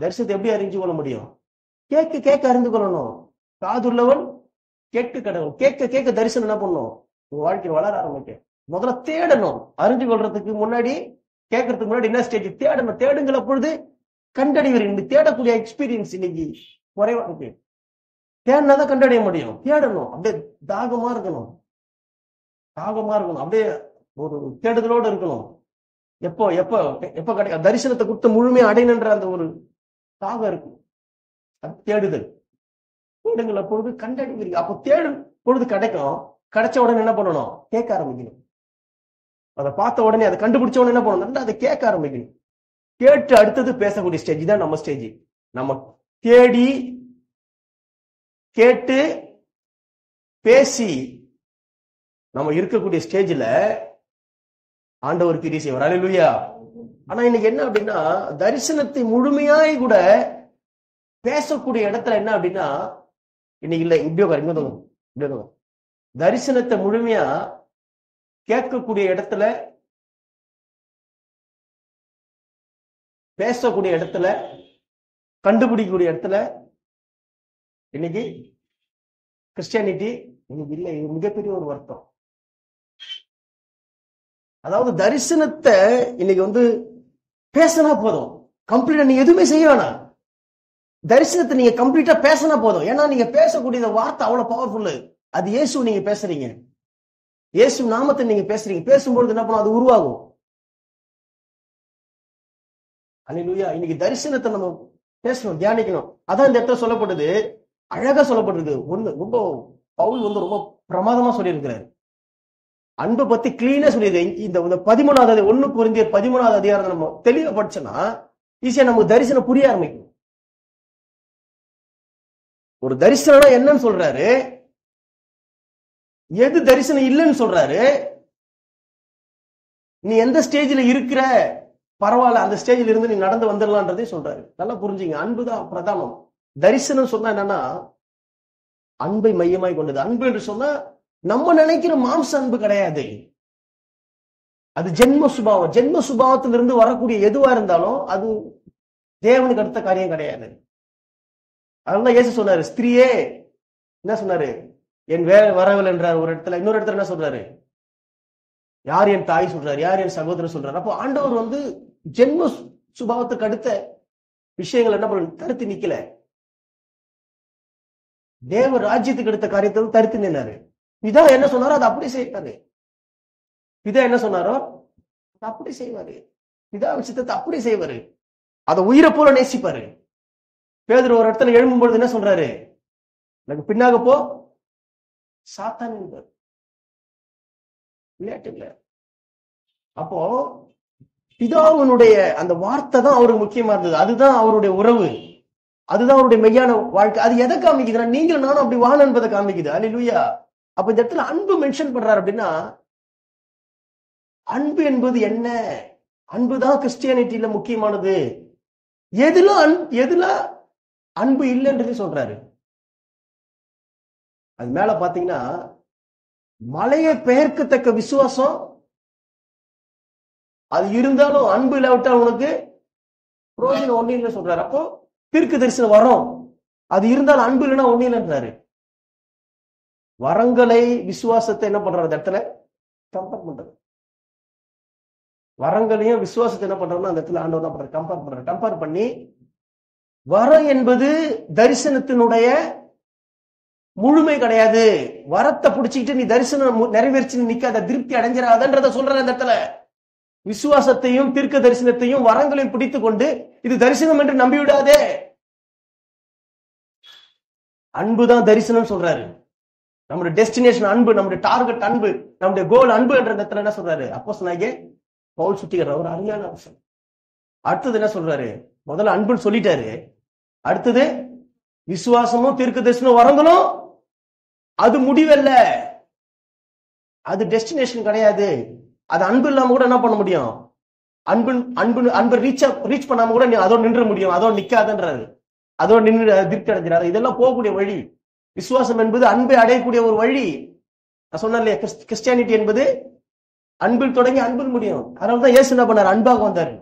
தரிசனத்தை எப்படி அறிஞ்சு கொள்ள முடியும்? கேட்க கேட்க அறிந்து கொள்ளணும். காதுள்ளவன் கேட்க கடவுள். கேட்க கேட்க தரிசனம் என்ன பண்ணும்? உங்க வாழ்க்கையில் வளர ஆரம்பிக்க. முதல்ல தேடணும். அறிஞ்சு கொள்றதுக்கு முன்னாடி, கேட்கறதுக்கு முன்னாடி என்ன ஸ்டேஜ்? தேடணும். தேடுங்கிற பொழுது கண்டறிவீர்கள். தேடக்கூடிய எக்ஸ்பீரியன்ஸ் இன்னைக்கு குறைவா இருக்கு. தேடினாதான் கண்டறிய முடியும். தேடணும். அப்படியே தாகமா இருக்கணும். தாகமா இருக்கணும். அப்படியே ஒரு தேடுதலோடு இருக்கணும். எப்போ எப்ப எப்ப கிடைக்கும்? தரிசனத்தை கொடுத்த முழுமையா அடையணுன்ற அந்த ஒரு தாகம் இருக்கு. தேடுதல். தேடுங்கள பொழுது கண்டறிவீர்கள். அப்போ தேடும் பொழுது கிடைக்கும். கிடைச்ச உடனே என்ன பண்ணணும்? கேட்க ஆரம்பிக்கணும். அதை பார்த்த உடனே, அதை கண்டுபிடிச்ச உடனே என்ன பண்ணணும்? அதை கேட்க ஆரம்பிக்கணும். கேட்டு அடுத்தது பேசக்கூடிய ஸ்டேஜ் தான் நம்ம ஸ்டேஜ். நம்ம தேடி கேட்டு பேசி நம்ம இருக்கக்கூடிய ஸ்டேஜ்ல ஆண்டவர் கிரியை செய்வார். அல்லேலூயா. ஆனா இன்னைக்கு என்ன அப்படின்னா, தரிசனத்தை முழுமையாய் கூட பேசக்கூடிய இடத்துல என்ன அப்படின்னா, இன்னைக்கு இல்ல. இப்படியோ தரிசனத்தை முழுமையா கேட்கக்கூடிய இடத்துல, பேசக்கூடிய இடத்துல, கண்டுபிடிக்கக்கூடிய இடத்துல இன்னைக்கு கிறிஸ்டியானிட்டி இன்னைக்கு இல்லை. இது மிகப்பெரிய ஒரு வருத்தம். அதாவது தரிசனத்தை இன்னைக்கு பேசினா போதும். கம்ப்ளீட்டா நீங்க எதுவுமே செய்ய வேணாம். தரிசனத்தை நீங்க கம்ப்ளீட்டா பேசினா போதும். ஏன்னா நீங்க பேசக்கூடிய வார்த்தை அவ்வளவு பவர்ஃபுல்லு. அது இயேசு நீங்க பேசுறீங்க. இயேசு நாமத்தை நீங்க பேசுறீங்க. பேசும்பொழுது என்ன பண்ணும்? அது உருவாகும். அல்லேலூயா. இன்னைக்கு தரிசனத்தை நம்ம பேசணும், தியானிக்கணும். அதான் இந்த இடத்துல சொல்லப்படுது. அழகா சொல்லப்பட்டிருக்கு. ரொம்ப பவுல் ரொம்ப பிரமாதமா சொல்லியிருக்கிறாரு. அன்பை பத்தி கிளீனா சொல்லியிருக்கு. இந்த 13வது 1 கொரிந்தியர் 13வது அதிகாரத்தை நம்ம தெளிவா படிச்சோம்னா ஈஸியா நமக்கு தரிசனம் புரிய ஆரம்பிக்கும். ஒரு தரிசனம் என்னன்னு சொல்றாரு, எது தரிசனம் இல்லைன்னு சொல்றாரு, நீ எந்த ஸ்டேஜ்ல இருக்கிற பரவாயில்ல, அந்த ஸ்டேஜ்ல இருந்து நீ நடந்து வந்துடலான்றதே சொல்றாரு. நல்லா புரிஞ்சுங்க. அன்புதான் பிரதானம். தரிசனம் சொன்னா என்னன்னா, அன்பை மையமாய் கொண்டது. அன்பு என்று சொன்னா நம்ம நினைக்கிற மாம்ச அன்பு கிடையாது. அது ஜென்ம சுபாவம். ஜென்ம சுபாவத்திலிருந்து வரக்கூடிய எதுவா இருந்தாலும் அது தேவனுக்கு அடுத்த காரியம் கிடையாது. அதனால இயேசு சொன்னாரு, ஸ்திரீயே என்ன சொன்னாரு? என் வரவில்லை என்றார் ஒரு இடத்துல. இன்னொரு இடத்துல என்ன சொல்றாரு? யார் என் தாய் சொல்றாரு, யார் என் சகோதரர் சொல்றாரு. அப்போ ஆண்டவர் ஜென்ம சுபாவத்துக்கு அடுத்த விஷயங்கள் என்ன பண்ண தடுத்து நிக்கல. தேவ ராஜ்யத்துக்கு அடுத்த காரியத்தை தடுத்து நின்னாரு. பிதா என்ன சொன்னாரோ அதை அப்படி செய்வாரு. பிதா என்ன சொன்னாரோ அதை அப்படி செய்வாரு. பிதா விஷயத்தை அப்படி செய்வாரு. அதை உயிரை போல நேசிப்பாரு. பேதுரு ஒரு இடத்துல எழும்பும்பொழுது என்ன சொல்றாரு? எனக்கு பின்னாக போ சாத்தான் என்பார். விளையாட்டு இல்ல. அப்போ பிதாவினுடைய அந்த வார்த்தை தான் அவருக்கு முக்கியமா இருந்தது. அதுதான் அவருடைய உறவு. அதுதான் அவருடைய மெய்யான வாழ்க்கை. அது எதை காமிக்குதுன்னா, நீங்களும் நானும் அப்படி வாழ என்பதை காமிக்குது. அல்லேலூயா. அப்ப இந்த இடத்துல அன்பு மென்ஷன் பண்றாரு அப்படின்னா, அன்பு என்பது என்ன? அன்புதான் கிறிஸ்டியானிட்டியில முக்கியமானது. எதுல அன்பு இல்லைன்றது சொல்றாரு. அது மேல பாத்தீங்கன்னா, மலையை பெயர்க்கத்தக்க விசுவாசம் அது இருந்தாலும் அன்பு இல்லாவிட்டால் உனக்கு பிரயோஜனம் ஒண்ணு இல்லை சொல்றாரு. அப்போ தீர்க்க தரிசனம் வரும், அது இருந்தாலும் அன்பு இல்லைன்னா ஒண்ணு இல்லைன்றாரு. வரங்களை விசுவாசத்தை என்ன பண்றாரு? அந்த இடத்துல கம்பேர் பண்றது. வரங்களையும் விசுவாசத்தை என்ன பண்றோம்னா அந்த இடத்துல ஆண்டவர் தான் பண்றாரு, கம்பேர் பண்றாரு. கம்பேர் பண்ணி வரம் என்பது தரிசனத்தினுடைய முழுமை கிடையாது. வரத்தை பிடிச்சிக்கிட்டு நீ தரிசனம் நிறைவேற்றி நிக்காத, திருப்தி அடைஞ்சிடாதன்றத சொல்ற அந்த இடத்துல. விசுவாசத்தையும் தீர்க்க தரிசனத்தையும் வரங்களையும் பிடித்துக் கொண்டு இது தரிசனம் என்று நம்பிவிடாதே. அன்புதான் தரிசனம் சொல்றாரு. நம்முடைய டெஸ்டினேஷன் அன்பு, நம்முடைய டார்கெட் அன்பு, நம்முடைய கோல் அன்பு என்ற இடத்துல என்ன சொல்றாரு? அப்போஸ்தலனாகிய பவுல் சுட்டிக்கிற ஒரு அருமையான விஷயம். அடுத்தது என்ன சொல்றாரு? முதல்ல அன்புன்னு சொல்லிட்டாரு. அடுத்தது விசுவாசமும் தீர்க்க தரிசனம் வரங்களும் அது முடிவல்ல, அது டெஸ்டினேஷன் கிடையாது. அது அன்பு இல்லாம கூட என்ன பண்ண முடியும்? அன்பு ரீச் பண்ணாம கூட அதோட நின்று முடியும். அதோட நிக்காதுன்றாரு. அதோட நின்று திருப்தி அடைஞ்சிடாது. இதெல்லாம் போகக்கூடிய வழி. விசுவாசம் என்பது அன்பை அடையக்கூடிய ஒரு வழி. நான் சொன்னேன் இல்லையா, கிறிஸ்டியானிட்டி என்பது அன்பில் தொடங்கி அன்பில் முடியும். அதனாலதான் இயேசு என்ன பண்ணாரு? அன்பாக வந்தாரு.